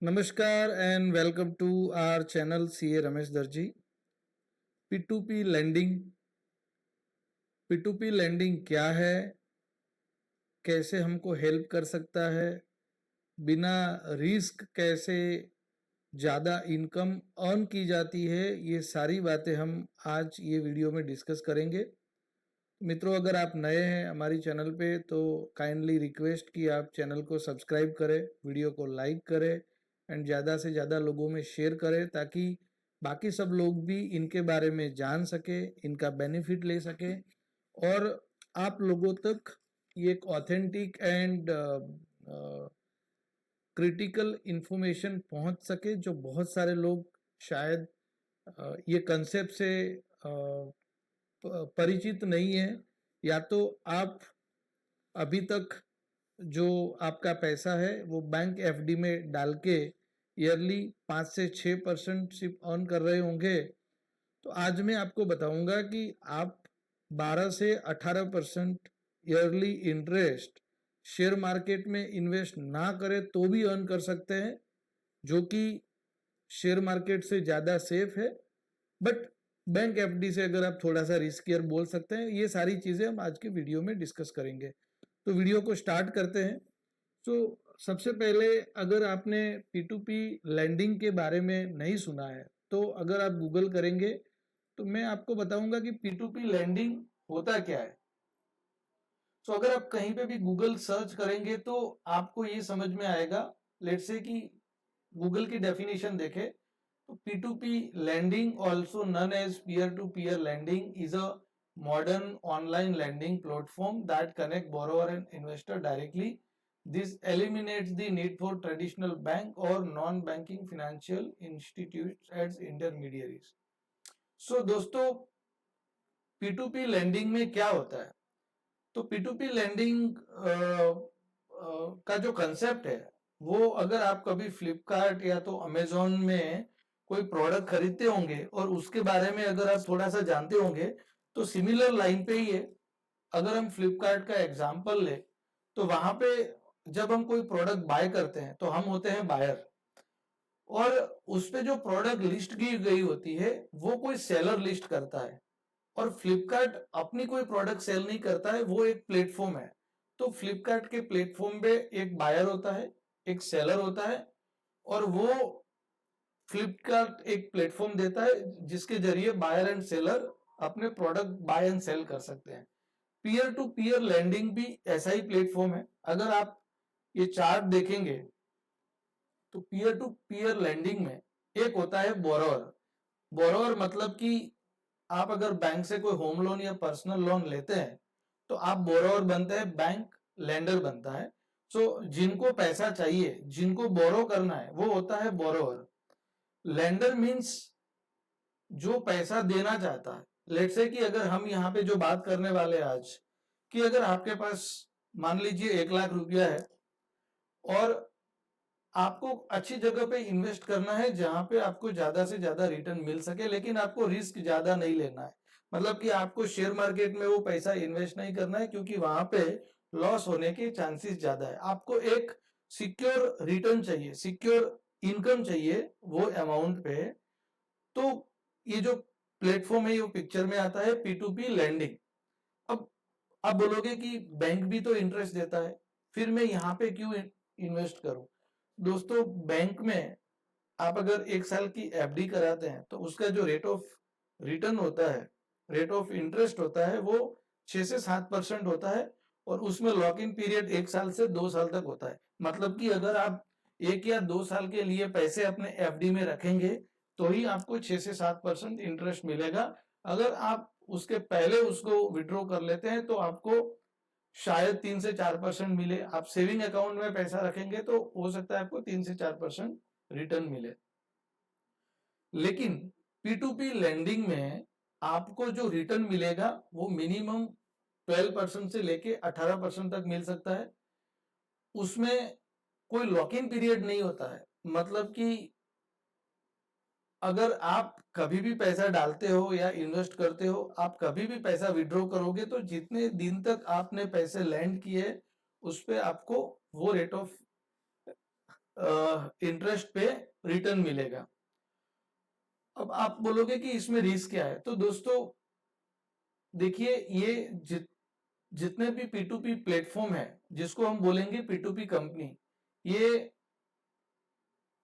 नमस्कार and welcome to our channel CA Ramesh Darji. P2P landing. P2P landing क्या है, कैसे हमको हेल्प कर सकता है, बिना रिस्क कैसे ज़्यादा इनकम अर्न की जाती है, ये सारी बातें हम आज ये वीडियो में डिस्कस करेंगे। मित्रों, अगर आप नए हैं हमारी चैनल पे तो काइंडली रिक्वेस्ट कि आप चैनल को सब्सक्राइब करें, वीडियो को लाइक करें एंड ज़्यादा से ज़्यादा लोगों में शेयर करें ताकि बाकी सब लोग भी इनके बारे में जान सके, इनका बेनिफिट ले सके और आप लोगों तक ये एक ऑथेंटिक एंड क्रिटिकल इंफॉर्मेशन पहुंच सके जो बहुत सारे लोग शायद ये कंसेप्ट से परिचित नहीं है, या तो आप अभी तक जो आपका पैसा है वो बैंक एफडी में डाल के ईयरली 5 से 6% सिर्फ अर्न कर रहे होंगे। तो आज मैं आपको बताऊंगा कि आप 12 से 18% ईयरली इंटरेस्ट शेयर मार्केट में इन्वेस्ट ना करें तो भी अर्न कर सकते हैं, जो कि शेयर मार्केट से ज़्यादा सेफ है। बट बैंक एफडी से अगर आप थोड़ा सा रिस्कियर बोल सकते हैं। ये सारी चीज़ें हम आज के वीडियो में डिस्कस करेंगे। तो वीडियो को स्टार्ट करते हैं। तो सबसे पहले, अगर आपने P2P लैंडिंग के बारे में नहीं सुना है तो अगर आप गूगल करेंगे तो मैं आपको बताऊंगा कि P2P लैंडिंग होता क्या है। तो अगर आप कहीं पे भी गूगल सर्च करेंगे तो आपको ये समझ में आएगा। लेट्स से कि गूगल की डेफिनेशन देखें तो P2P lending, also known as peer-to-peer lending, is a modern online lending platform that connect borrower and investor directly. This eliminates the need for traditional bank or non-banking financial institutes as intermediaries. So दोस्तों, P2P lending में क्या होता है? तो P2P lending का जो concept है वो, अगर आप कभी फ्लिपकार्ट या तो अमेजोन में कोई प्रोडक्ट खरीदते होंगे और उसके बारे में अगर आप थोड़ा सा जानते होंगे तो सिमिलर लाइन पे ही है। अगर हम फ्लिपकार्ट का एग्जांपल ले तो वहां पे जब हम कोई प्रोडक्ट बाय करते हैं तो हम होते हैं बायर, और उस पे जो प्रोडक्ट लिस्ट की गई होती है वो कोई सेलर लिस्ट करता है। और फ्लिपकार्ट अपनी कोई प्रोडक्ट सेल नहीं करता है, वो एक प्लेटफॉर्म है। तो फ्लिपकार्ट के प्लेटफॉर्म पे एक बायर होता है, एक सेलर होता है, और वो फ्लिपकार्ट एक प्लेटफॉर्म देता है जिसके जरिए बायर एंड सेलर अपने प्रोडक्ट बाय एंड सेल कर सकते हैं। पीयर टू पीयर लैंडिंग भी ऐसा ही प्लेटफॉर्म है। अगर आप ये चार्ट देखेंगे तो पीयर टू पीयर लैंडिंग में एक होता है बोरोवर। बोरोवर मतलब कि आप अगर बैंक से कोई होम लोन या पर्सनल लोन लेते हैं तो आप बोरोवर बनते हैं, बैंक लेंडर बनता है। सो जिनको पैसा चाहिए, जिनको बोरो करना है, वो होता है बोरोवर। लेंडर मीन्स जो पैसा देना चाहता है। लेट्स से कि अगर हम यहाँ पे जो बात करने वाले आज, कि अगर आपके पास मान लीजिए 1 लाख रुपया है और आपको अच्छी जगह पे इन्वेस्ट करना है जहां पे आपको ज्यादा से ज्यादा रिटर्न मिल सके, लेकिन आपको रिस्क ज्यादा नहीं लेना है। मतलब कि आपको शेयर मार्केट में वो पैसा इन्वेस्ट नहीं करना है क्योंकि वहां पे लॉस होने के चांसेस ज्यादा है। आपको एक सिक्योर रिटर्न चाहिए, सिक्योर इनकम चाहिए वो अमाउंट पे। तो ये जो प्लेटफॉर्म है ये पिक्चर में आता है, P2P लैंडिंग। अब आप बोलोगे कि बैंक भी तो इंटरेस्ट देता है, फिर मैं यहाँ पे क्यों इन्वेस्ट करूं? दोस्तों, बैंक में आप अगर 1 साल की एफडी कराते हैं तो उसका जो रेट ऑफ रिटर्न होता है, रेट ऑफ इंटरेस्ट होता है, वो 6 से 7% होता है। और उसमें लॉक इन पीरियड 1 साल से 2 साल तक होता है। मतलब कि अगर आप 1 या 2 साल के लिए पैसे अपने एफडी में रखेंगे तो ही आपको 6 से 7% इंटरेस्ट मिलेगा। अगर आप उसके पहले उसको विड्रॉ कर लेते हैं तो आपको शायद 3 से 4% मिले। आप सेविंग अकाउंट में पैसा रखेंगे तो हो सकता है आपको 3 से 4% रिटर्न मिले। लेकिन P2P लैंडिंग में आपको जो रिटर्न मिलेगा वो मिनिमम 12% से लेके 18% तक मिल सकता है। उसमें कोई लॉक इन पीरियड नहीं होता है। मतलब कि अगर आप कभी भी पैसा डालते हो या इन्वेस्ट करते हो, आप कभी भी पैसा विड्रॉ करोगे तो जितने दिन तक आपने पैसे लैंड किए उस पे आपको वो रेट ऑफ इंटरेस्ट पे रिटर्न मिलेगा। अब आप बोलोगे कि इसमें रिस्क क्या है, तो दोस्तों देखिए ये जितने भी P2P प्लेटफॉर्म है, जिसको हम बोलेंगे P2P कंपनी, ये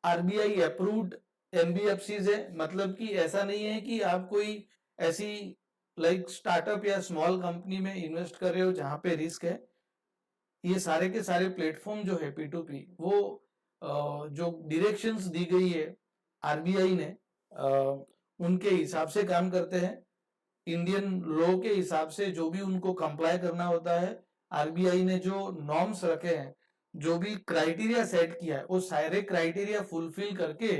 आरबीआई अप्रूव्ड एनबीएफसीज है। मतलब कि ऐसा नहीं है कि आप कोई ऐसी लाइक स्टार्टअप या स्मॉल कंपनी में इन्वेस्ट कर रहे हो जहां पे रिस्क है। ये सारे के सारे प्लेटफॉर्म जो है P2P, वो जो डायरेक्शंस दी गई है आरबीआई ने, उनके हिसाब से काम करते हैं। इंडियन लॉ के हिसाब से जो भी उनको कंप्लाई करना होता है, आरबीआई ने जो नॉर्म्स रखे हैं, जो भी क्राइटेरिया सेट किया है, वो सारे क्राइटेरिया फुलफिल करके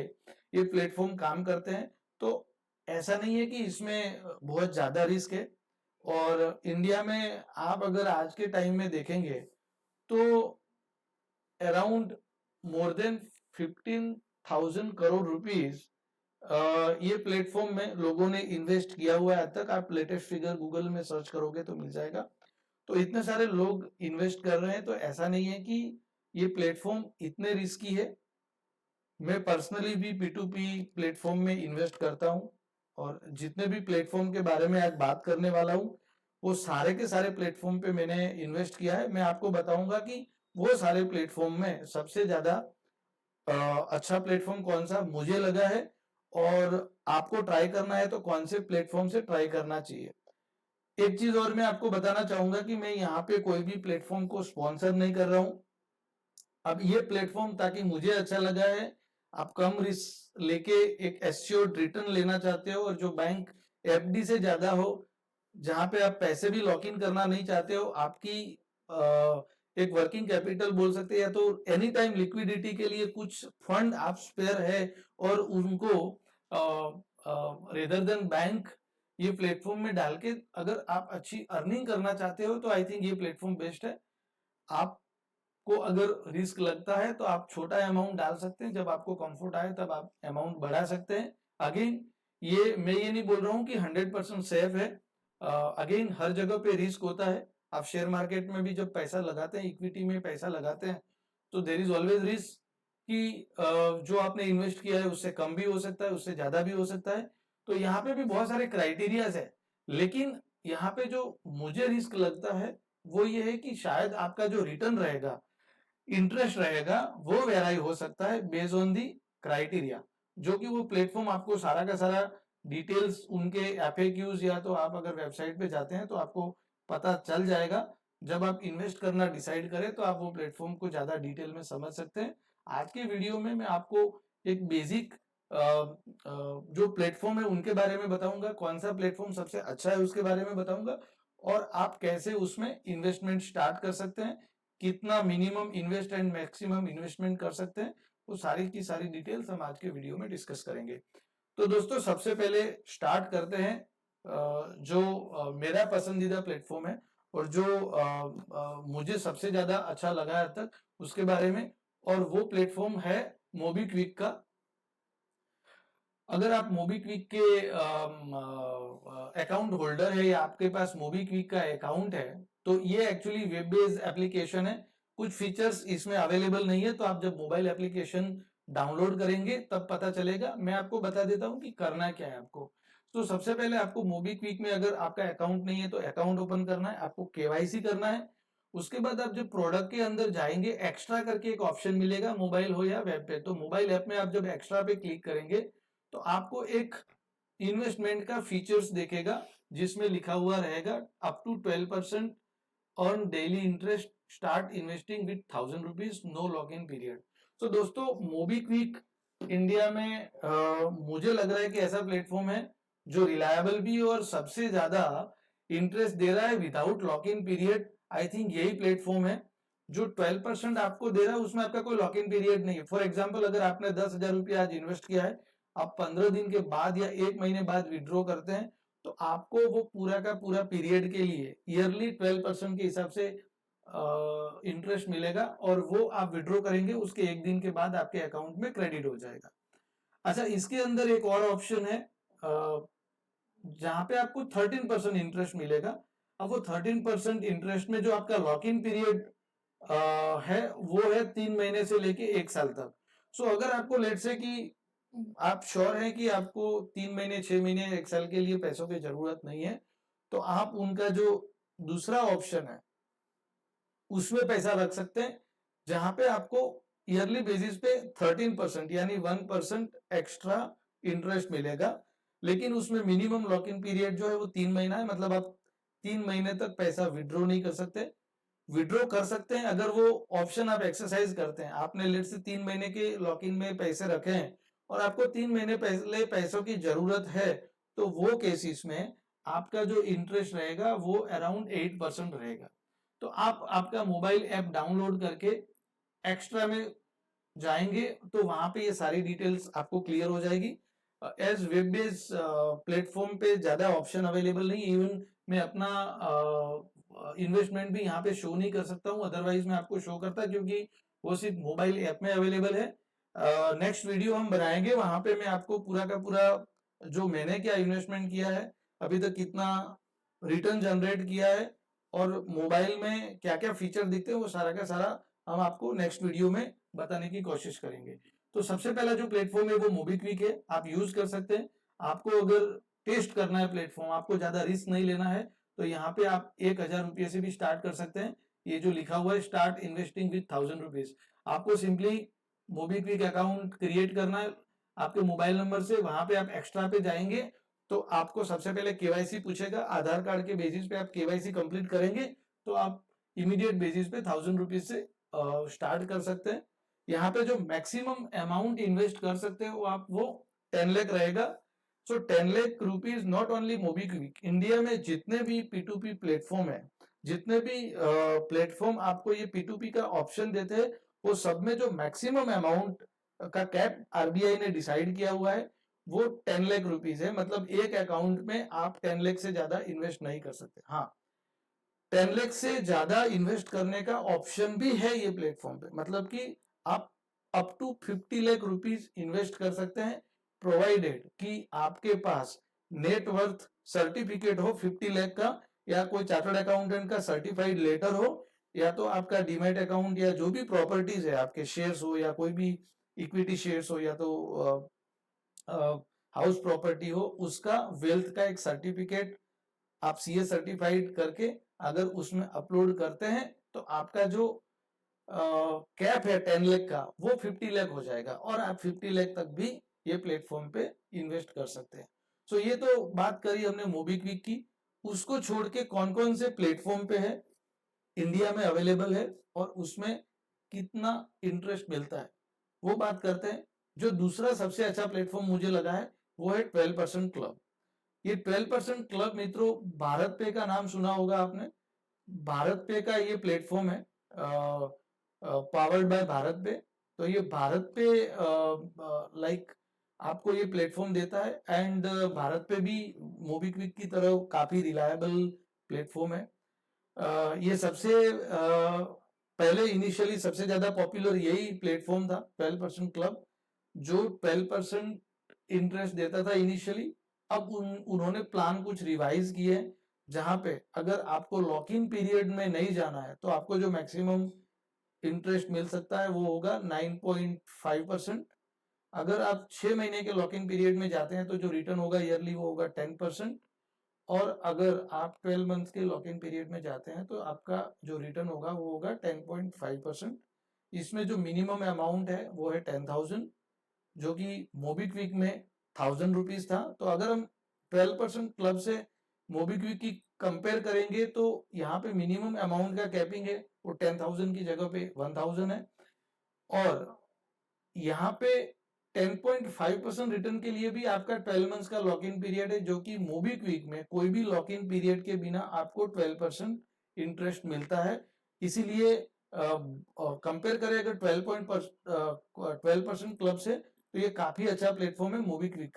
ये प्लेटफॉर्म काम करते हैं। तो ऐसा नहीं है कि इसमें बहुत ज्यादा रिस्क है। और इंडिया में आप अगर आज के टाइम में देखेंगे तो around more than 15,000 crore rupees ये प्लेटफॉर्म में लोगों ने इन्वेस्ट किया हुआ है आज तक। आप लेटेस्ट फिगर गूगल में सर्च करोगे तो मिल जाएगा। तो इतने सारे लोग इन्वेस्ट कर रहे हैं, तो ऐसा नहीं है कि ये प्लेटफॉर्म इतने रिस्की है। मैं पर्सनली भी P2P प्लेटफॉर्म में इन्वेस्ट करता हूं, और जितने भी प्लेटफॉर्म के बारे में आज बात करने वाला हूं, वो सारे के सारे प्लेटफॉर्म पे मैंने इन्वेस्ट किया है। मैं आपको बताऊंगा कि वो सारे प्लेटफॉर्म में सबसे ज्यादा अच्छा प्लेटफॉर्म कौन सा मुझे लगा है, और आपको ट्राई करना है तो कौन से प्लेटफॉर्म से ट्राई करना चाहिए। एक चीज और मैं आपको बताना चाहूंगा कि मैं यहाँ पे कोई भी प्लेटफॉर्म को स्पॉन्सर नहीं कर रहा हूं। अब ये प्लेटफॉर्म ताकि मुझे अच्छा लगा है, आप कम रिस्क लेके एक एश्योर्ड रिटर्न लेना चाहते हो, और जो बैंक एफडी से ज्यादा हो, जहां पे आप पैसे भी लॉक इन करना नहीं चाहते हो, आपकी एक वर्किंग कैपिटल बोल सकते हैं, या तो एनी टाइम लिक्विडिटी के लिए कुछ फंड आप स्पेयर है, और उनको रेदर देन बैंक ये प्लेटफॉर्म में डाल के अगर आप अच्छी अर्निंग करना चाहते हो, तो आई थिंक ये प्लेटफॉर्म बेस्ट है। आपको अगर रिस्क लगता है तो आप छोटा अमाउंट डाल सकते हैं, जब आपको कंफर्ट आए तब आप अमाउंट बढ़ा सकते हैं। अगेन मैं ये नहीं बोल रहा हूँ कि 100% सेफ है। अगेन हर जगह पे रिस्क होता है। आप शेयर मार्केट में भी जब पैसा लगाते हैं, इक्विटी में पैसा लगाते हैं, तो देर इज ऑलवेज रिस्क कि जो आपने इन्वेस्ट किया है उससे कम भी हो सकता है, उससे ज्यादा भी हो सकता है। तो यहाँ पे भी बहुत सारे क्राइटेरियाज है, लेकिन यहाँ पे जो मुझे रिस्क लगता है वो ये है कि शायद आपका जो रिटर्न रहेगा, इंटरेस्ट रहेगा, वो वेराई हो सकता है बेस्ड ऑन दी क्राइटेरिया, जो कि वो प्लेटफॉर्म आपको सारा का सारा डिटेल्स उनके एफएक्यूज, या तो आप अगर वेबसाइट पे जाते हैं तो आपको पता चल जाएगा। जब आप इन्वेस्ट करना डिसाइड करें तो आप वो प्लेटफॉर्म को ज्यादा डिटेल में समझ सकते हैं। आज के वीडियो में मैं आपको एक बेसिक जो प्लेटफॉर्म है उनके बारे में बताऊंगा, कौन सा प्लेटफॉर्म सबसे अच्छा है उसके बारे में बताऊंगा, और आप कैसे उसमें इन्वेस्टमेंट स्टार्ट कर सकते हैं, कितना minimum invest and maximum investment कर सकते हैं, वो सारी की सारी डिटेल्स हम आज के वीडियो में डिस्कस करेंगे। तो दोस्तों सबसे पहले स्टार्ट करते हैं जो मेरा पसंदीदा प्लेटफॉर्म है, और जो मुझे सबसे ज्यादा अच्छा लगा है अब तक, उसके बारे में। और वो प्लेटफॉर्म है मोबीक्विक का। अगर आप मोबीक्विक के अकाउंट होल्डर है, या आपके पास मोबीक्विक का अकाउंट है, तो ये एक्चुअली वेब बेस्ड एप्लीकेशन है। कुछ फीचर्स इसमें अवेलेबल नहीं है, तो आप जब मोबाइल एप्लीकेशन डाउनलोड करेंगे तब पता चलेगा। मैं आपको बता देता हूँ कि करना क्या है आपको। तो सबसे पहले आपको मोबीक्विक में अगर आपका अकाउंट नहीं है तो अकाउंट ओपन करना है, आपको केवाईसी करना है। उसके बाद आप जब प्रोडक्ट के अंदर जाएंगे, एक्स्ट्रा करके एक ऑप्शन मिलेगा, मोबाइल हो या वेब पे। तो मोबाइल ऐप में आप जब एक्स्ट्रा पे क्लिक करेंगे तो आपको एक इन्वेस्टमेंट का फीचर्स देखेगा, जिसमें लिखा हुआ रहेगा up to 12% earn daily interest, start investing with 1,000 rupees, no lock in period. तो दोस्तों मोबीक्विक इंडिया में मुझे लग रहा है कि ऐसा प्लेटफॉर्म है जो रिलायबल भी और सबसे ज्यादा इंटरेस्ट दे रहा है without lock in period. I think यही प्लेटफॉर्म है जो 12% आपको दे रहा है, उसमें आपका कोई लॉक इन पीरियड नहीं है। फॉर एग्जाम्पल अगर आपने 10,000 रुपया आज इन्वेस्ट किया है, आप 15 दिन के बाद या 1 महीने बाद विड्रॉ करते हैं, तो आपको वो पूरा का पूरा पीरियड के लिए ईयरली 12% के हिसाब से इंटरेस्ट मिलेगा, और वो आप विड्रॉ करेंगे उसके 1 दिन के बाद आपके अकाउंट में क्रेडिट हो जाएगा। अच्छा, इसके अंदर एक और ऑप्शन है जहां पे आपको 13% इंटरेस्ट मिलेगा। अब वो 13% इंटरेस्ट में जो आपका लॉक इन पीरियड है वो है 3 महीने से लेके 1 साल तक। सो अगर आपको लेट से कि आप श्योर हैं कि आपको 3 महीने 6 महीने 1 साल के लिए पैसों की जरूरत नहीं है, तो आप उनका जो दूसरा ऑप्शन है उसमें पैसा रख सकते हैं, जहां पे आपको ईयरली बेसिस पे 13% यानी 1% एक्स्ट्रा इंटरेस्ट मिलेगा। लेकिन उसमें मिनिमम लॉक इन पीरियड जो है वो 3 महीना है, मतलब आप 3 महीने तक पैसा विड्रॉ नहीं कर सकते। विड्रॉ कर सकते हैं अगर वो ऑप्शन आप एक्सरसाइज करते हैं। आपने लेट से 3 महीने के लॉक इन में पैसे रखे हैं और आपको 3 महीने पहले पैसों की जरूरत है, तो वो केसेस में आपका जो इंटरेस्ट रहेगा वो अराउंड 8% रहेगा। तो आप आपका मोबाइल ऐप डाउनलोड करके एक्स्ट्रा में जाएंगे तो वहां पे ये सारी डिटेल्स आपको क्लियर हो जाएगी। एज वेब बेस्ड प्लेटफॉर्म पे ज्यादा ऑप्शन अवेलेबल नहीं, इवन मैं अपना इन्वेस्टमेंट भी यहाँ पे शो नहीं कर सकता हूँ, अदरवाइज मैं आपको शो करता, क्योंकि वो सिर्फ मोबाइल ऐप में अवेलेबल है। नेक्स्ट वीडियो हम बनाएंगे, वहां पे मैं आपको पूरा का पूरा जो मैंने क्या इन्वेस्टमेंट किया है, अभी तक कितना रिटर्न जनरेट किया है और मोबाइल में क्या क्या फीचर दिखते हैं, वो सारा का सारा हम आपको नेक्स्ट वीडियो में बताने की कोशिश करेंगे। तो सबसे पहला जो प्लेटफॉर्म है वो मोबीक्विक है, आप यूज कर सकते हैं। आपको अगर टेस्ट करना है प्लेटफॉर्म, आपको ज्यादा रिस्क नहीं लेना है, तो यहाँ पे आप 1,000 रुपये से भी स्टार्ट कर सकते हैं। ये जो लिखा हुआ है स्टार्ट इन्वेस्टिंग विद 1,000 रुपीज, आपको सिंपली मोबीक्विक अकाउंट क्रिएट करना है आपके मोबाइल नंबर से। वहां पे आप एक्स्ट्रा पे जाएंगे तो आपको सबसे पहले केवाईसी पूछेगा, आधार कार्ड के बेसिस पे आप केवाईसी कंप्लीट करेंगे तो आप इमीडिएट बेसिस पे 1,000 रुपीज से स्टार्ट कर सकते हैं। यहाँ पे जो मैक्सिमम अमाउंट इन्वेस्ट कर सकते हैं वो 10 लाख रहेगा। सो 10 lakh rupees not only MobiKwik, India में जितने भी P2P प्लेटफॉर्म है, जितने भी प्लेटफॉर्म आपको ये P2P का ऑप्शन देते हैं, वो सब में जो मैक्सिमम अमाउंट का कैप आरबीआई ने डिसाइड किया हुआ है वो 10 लाख रुपीज है। मतलब एक अकाउंट में आप 10 लाख से ज्यादा इन्वेस्ट नहीं कर सकते। हाँ, 10 लाख से ज्यादा इन्वेस्ट करने का ऑप्शन भी है ये प्लेटफॉर्म पे, मतलब कि आप up to 50 lakh rupees invest कर सकते हैं, प्रोवाइडेड कि आपके पास नेटवर्थ सर्टिफिकेट हो 50 लाख का, या कोई चार्टर्ड अकाउंटेंट का सर्टिफाइड लेटर हो, या तो आपका डीमैट अकाउंट या जो भी प्रॉपर्टीज है आपके शेयर्स हो या कोई भी इक्विटी शेयर्स हो या तो हाउस प्रॉपर्टी हो, उसका वेल्थ का एक सर्टिफिकेट आप सीए सर्टिफाइड करके अगर उसमें अपलोड करते हैं तो आपका जो कैप है 10 लाख का वो 50 लाख हो जाएगा और आप 50 लाख तक भी ये प्लेटफॉर्म पे इन्वेस्ट कर सकते हैं। सो ये तो बात करी हमने मोबीक्विक की। उसको छोड़ के कौन कौन से प्लेटफॉर्म पे है इंडिया में अवेलेबल है और उसमें कितना इंटरेस्ट मिलता है, वो बात करते हैं। जो दूसरा सबसे अच्छा प्लेटफॉर्म मुझे लगा है वो है 12% क्लब। ये 12% क्लब मित्रों, भारत पे का नाम सुना होगा आपने। भारत पे का ये प्लेटफॉर्म है, पावर्ड बाय भारत पे। तो ये भारत पे लाइक आपको ये प्लेटफॉर्म देता है एंड भारत पे भी मोबीक्विक की तरह काफी रिलायबल प्लेटफॉर्म है। ये सबसे पहले इनिशियली सबसे ज्यादा पॉपुलर यही प्लेटफॉर्म था 12% क्लब, जो 12% इंटरेस्ट देता था इनिशियली। अब उन्होंने प्लान कुछ रिवाइज किए हैं, जहां पे अगर आपको लॉक इन पीरियड में नहीं जाना है तो आपको जो मैक्सिमम इंटरेस्ट मिल सकता है वो होगा 9.5%। अगर आप 6 महीने के लॉक इन पीरियड में जाते हैं तो जो रिटर्न होगा ईयरली वो होगा 10%। और अगर आप 12 मंथ के लॉक इन पीरियड में जाते हैं तो आपका जो रिटर्न होगा वो होगा 10.5%। इसमें जो मिनिमम अमाउंट है वो है 10,000, जो कि मोबीक्विक में 1,000 रुपीज था। तो अगर हम 12% क्लब से मोबीक्विक की कंपेयर करेंगे तो यहाँ पे मिनिमम अमाउंट का कैपिंग है वो 10,000 की जगह पे 1,000 है। और यहाँ पे 10.5% रिटर्न के लिए भी आपका 12 मंथ्स का लॉक इन पीरियड है, जो कि मोबीक्विक में कोई भी लॉक इन पीरियड के बिना आपको 12% इंटरेस्ट मिलता है। इसीलिए कंपेयर करें अगर 12% क्लब से तो ये काफी अच्छा प्लेटफॉर्म है मोबीक्विक।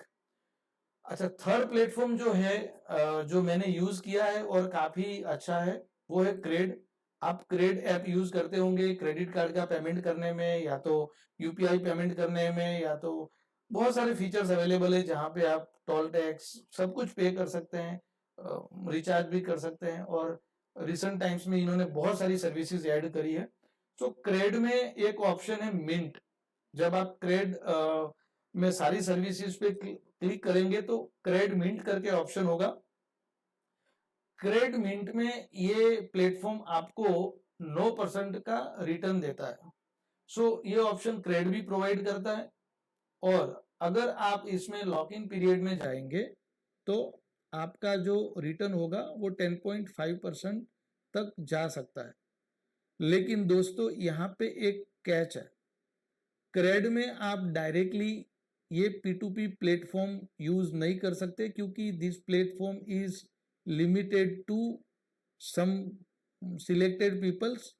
अच्छा, थर्ड प्लेटफॉर्म जो है जो मैंने यूज किया है और काफी अच्छा है वो है क्रेड। आप क्रेड ऐप यूज करते होंगे क्रेडिट कार्ड का पेमेंट करने में, या तो यूपीआई पेमेंट करने में, या तो बहुत सारे फीचर्स अवेलेबल है जहाँ पे आप टोल टैक्स सब कुछ पे कर सकते हैं, रिचार्ज भी कर सकते हैं। और रिसेंट टाइम्स में इन्होंने बहुत सारी सर्विसेज ऐड करी है। तो क्रेड में एक ऑप्शन है मिंट। जब आप क्रेड में सारी सर्विसेज पे क्लिक करेंगे तो क्रेड मिंट करके ऑप्शन होगा। क्रेड मिंट में ये प्लेटफॉर्म आपको 9% का रिटर्न देता है। ये ऑप्शन क्रेड भी प्रोवाइड करता है, और अगर आप इसमें लॉक इन पीरियड में जाएंगे तो आपका जो रिटर्न होगा वो 10.5% तक जा सकता है। लेकिन दोस्तों यहाँ पे एक कैच है, क्रेड में आप डायरेक्टली ये P2P प्लेटफॉर्म यूज नहीं कर सकते, क्योंकि this platform is limited to some selected peoples.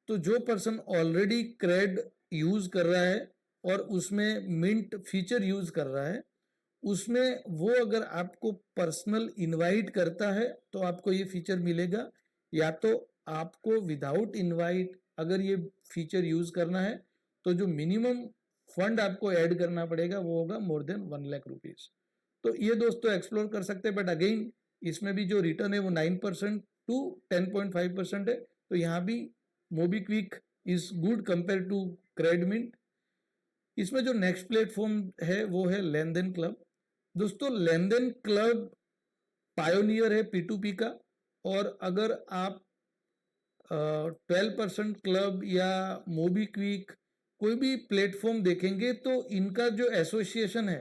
तो जो पर्सन ऑलरेडी क्रेड यूज कर रहा है और उसमें मिंट फीचर यूज कर रहा है, उसमें वो अगर आपको पर्सनल इनवाइट करता है तो आपको ये फीचर मिलेगा, या तो आपको विदाउट इनवाइट अगर ये फीचर यूज करना है तो जो मिनिमम फंड आपको ऐड करना पड़ेगा वो होगा मोर देन 1 लाख रुपीज। तो ये दोस्तों एक्सप्लोर कर सकते हैं, बट अगेन इसमें भी जो रिटर्न है वो 9% टू 10.5% है। तो यहाँ भी MobiKwik is good compare to Credmint. इसमें जो नेक्स्ट प्लेटफॉर्म है वो है लेनदेन क्लब। दोस्तों लेनदेन क्लब पायोनियर है P2P का, और अगर आप 12% क्लब या मोबीक्विक कोई भी प्लेटफॉर्म देखेंगे तो इनका जो एसोसिएशन है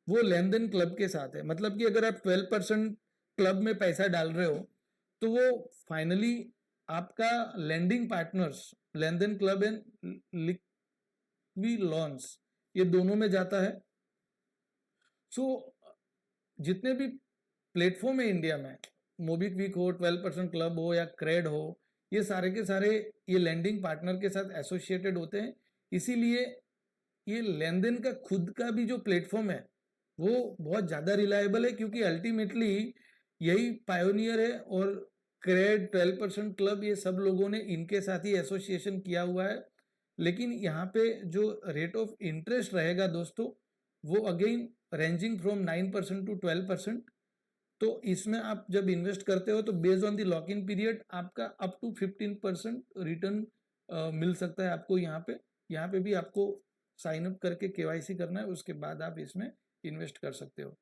वो लेनदेन क्लब के साथ है। मतलब कि अगर आप 12% क्लब में पैसा डाल रहे हो तो वो फाइनली आपका लेंडिंग पार्टनर्स लेनदेन क्लब एंड लिक्वी लॉन्स ये दोनों में जाता है। जितने भी प्लेटफॉर्म है इंडिया में, मोबीक्विक हो, 12% क्लब हो या क्रेड हो, ये सारे के सारे ये लेंडिंग पार्टनर के साथ एसोसिएटेड होते हैं। इसीलिए ये लेनदेन का खुद का भी जो प्लेटफॉर्म है वो बहुत ज़्यादा रिलायबल है, क्योंकि अल्टीमेटली यही पायोनियर है, और क्रेड, 12% क्लब, ये सब लोगों ने इनके साथ ही एसोसिएशन किया हुआ है। लेकिन यहाँ पे जो रेट ऑफ इंटरेस्ट रहेगा दोस्तों वो अगेन रेंजिंग फ्रॉम 9% टू 12%। तो इसमें आप जब इन्वेस्ट करते हो तो based on the lock in period आपका अप टू 15% रिटर्न मिल सकता है आपको। यहाँ पे भी आपको साइन अप करके KYC करना है, उसके बाद आप इसमें इन्वेस्ट कर सकते हो।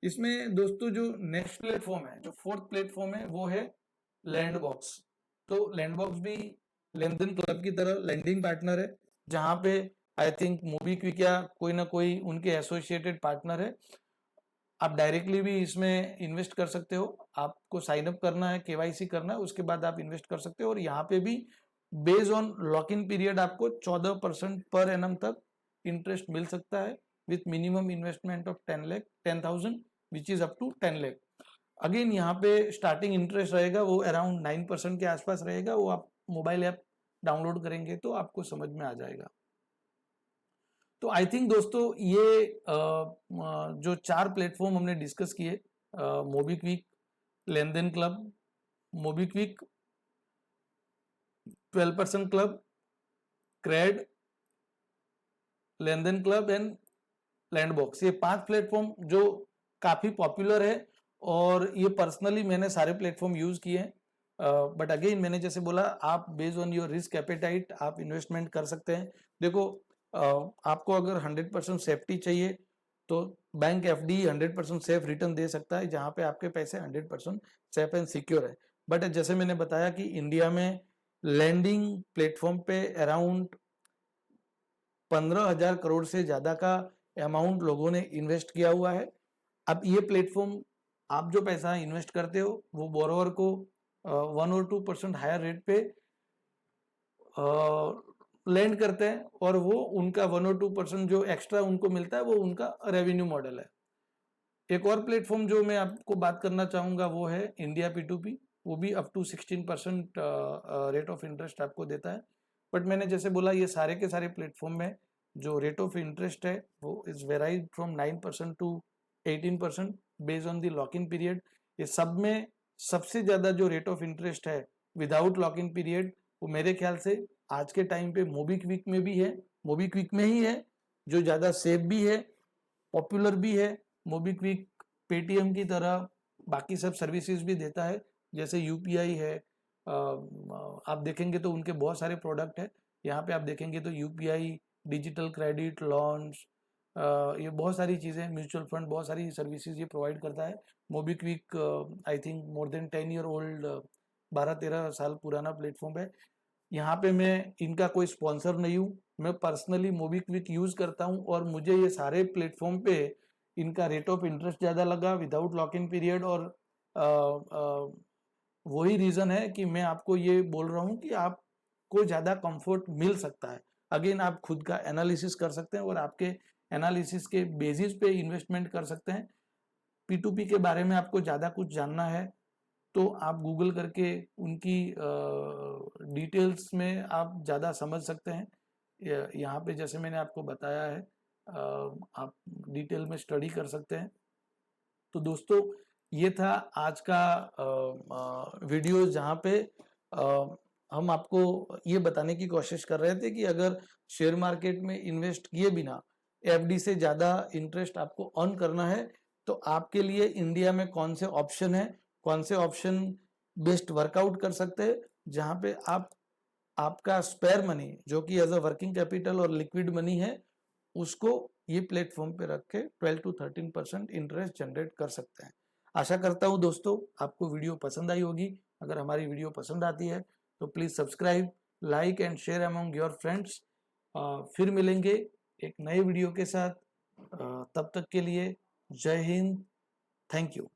इसमें दोस्तों जो नेक्स्ट प्लेटफॉर्म है, जो फोर्थ प्लेटफॉर्म है वो है लैंडबॉक्स। तो लैंडबॉक्स भी लेनदेन क्लब की तरह लैंडिंग पार्टनर है, जहाँ पे आई थिंक मोबीक्विक या कोई ना कोई उनके एसोसिएटेड पार्टनर है। आप डायरेक्टली भी इसमें इन्वेस्ट कर सकते हो, आपको साइन अप करना है, KYC करना है, उसके बाद आप इन्वेस्ट कर सकते हो। और यहाँ पे भी based on lock in period आपको 14% पर एनम तक इंटरेस्ट मिल सकता है, with minimum investment of 10,000 which is up to 10 lakh. Again यहाँ पे स्टार्टिंग इंटरेस्ट रहेगा वो अराउंड 9% के आसपास रहेगा। वो आप मोबाइल ऐप डाउनलोड करेंगे तो आपको समझ में आ जाएगा। तो आई थिंक दोस्तों ये जो 4 प्लेटफॉर्म हमने डिस्कस किए, मोबीक्विक, लेनदेन क्लब, मोबीक्विक, 12% क्लब, क्रेड, लेनदेन क्लब एंड लैंडबॉक्स, ये 5 प्लेटफॉर्म जो काफ़ी पॉपुलर है, और ये पर्सनली मैंने सारे प्लेटफॉर्म यूज़ किए हैं। बट अगेन मैंने जैसे बोला, आप based on your risk appetite आप इन्वेस्टमेंट कर सकते हैं। देखो आपको अगर 100% सेफ्टी चाहिए तो बैंक FD 100% सेफ रिटर्न दे सकता है, जहाँ पे आपके पैसे 100% सेफ एंड सिक्योर है। बट जैसे मैंने बताया कि इंडिया में लैंडिंग प्लेटफॉर्म पे अराउंड 15,000 करोड़ से ज़्यादा का अमाउंट लोगों ने इन्वेस्ट किया हुआ है। अब ये प्लेटफॉर्म आप जो पैसा इन्वेस्ट करते हो वो बोरोवर को 1 और 2% हायर रेट पे लैंड करते हैं, और वो उनका 1 और 2% जो एक्स्ट्रा उनको मिलता है वो उनका रेवेन्यू मॉडल है। एक और प्लेटफॉर्म जो मैं आपको बात करना चाहूँगा वो है इंडिया P2P। वो भी up to 16% rate of interest आपको देता है। बट मैंने जैसे बोला, ये सारे के सारे प्लेटफॉर्म में जो रेट ऑफ इंटरेस्ट है वो is varied from 9% to 18% based on the lock in period. ये सब में सबसे ज़्यादा जो रेट ऑफ इंटरेस्ट है विदाउट लॉक इन पीरियड, वो मेरे ख्याल से आज के टाइम पे मोबीक्विक में भी है, मोबीक्विक में ही है, जो ज़्यादा सेफ भी है, पॉपुलर भी है। मोबीक्विक पेटीएम की तरह बाकी सब सर्विसेज भी देता है, जैसे UPI है। आप देखेंगे तो उनके बहुत सारे प्रोडक्ट है। यहाँ पे आप देखेंगे तो UPI डिजिटल क्रेडिट, लॉन्स, ये बहुत सारी चीज़ें, म्यूचुअल फंड, बहुत सारी सर्विसेज ये प्रोवाइड करता है। MobiKwik I think more than 10 year old, 12-13 साल पुराना प्लेटफॉर्म है। यहाँ पे मैं इनका कोई स्पॉन्सर नहीं हूँ, मैं पर्सनली मोबीक्विक यूज़ करता हूँ और मुझे ये सारे प्लेटफॉर्म पे इनका रेट ऑफ इंटरेस्ट ज़्यादा लगा विदाउट लॉक इन पीरियड, और वही रीज़न है कि मैं आपको ये बोल रहा हूँ कि आपको ज़्यादा कंफर्ट मिल सकता है। अगेन आप खुद का एनालिसिस कर सकते हैं और आपके एनालिसिस के बेसिस पे इन्वेस्टमेंट कर सकते हैं। P2P के बारे में आपको ज़्यादा कुछ जानना है तो आप गूगल करके उनकी डिटेल्स में आप ज़्यादा समझ सकते हैं। यहाँ पे जैसे मैंने आपको बताया है, आप डिटेल में स्टडी कर सकते हैं। तो दोस्तों, ये था आज का वीडियो, जहाँ पे हम आपको ये बताने की कोशिश कर रहे थे कि अगर शेयर मार्केट में इन्वेस्ट किए बिना एफडी से ज़्यादा इंटरेस्ट आपको अर्न करना है तो आपके लिए इंडिया में कौन से ऑप्शन है, कौन से ऑप्शन बेस्ट वर्कआउट कर सकते हैं, जहाँ पे आप आपका स्पेयर मनी जो कि एज अ वर्किंग कैपिटल और लिक्विड मनी है उसको ये प्लेटफॉर्म पे रख के 12 to 13% इंटरेस्ट जनरेट कर सकते हैं। आशा करता हूँ दोस्तों आपको वीडियो पसंद आई होगी। अगर हमारी वीडियो पसंद आती है तो please subscribe, like and share among your friends. फिर मिलेंगे एक नए वीडियो के साथ। तब तक के लिए जय हिंद, थैंक यू।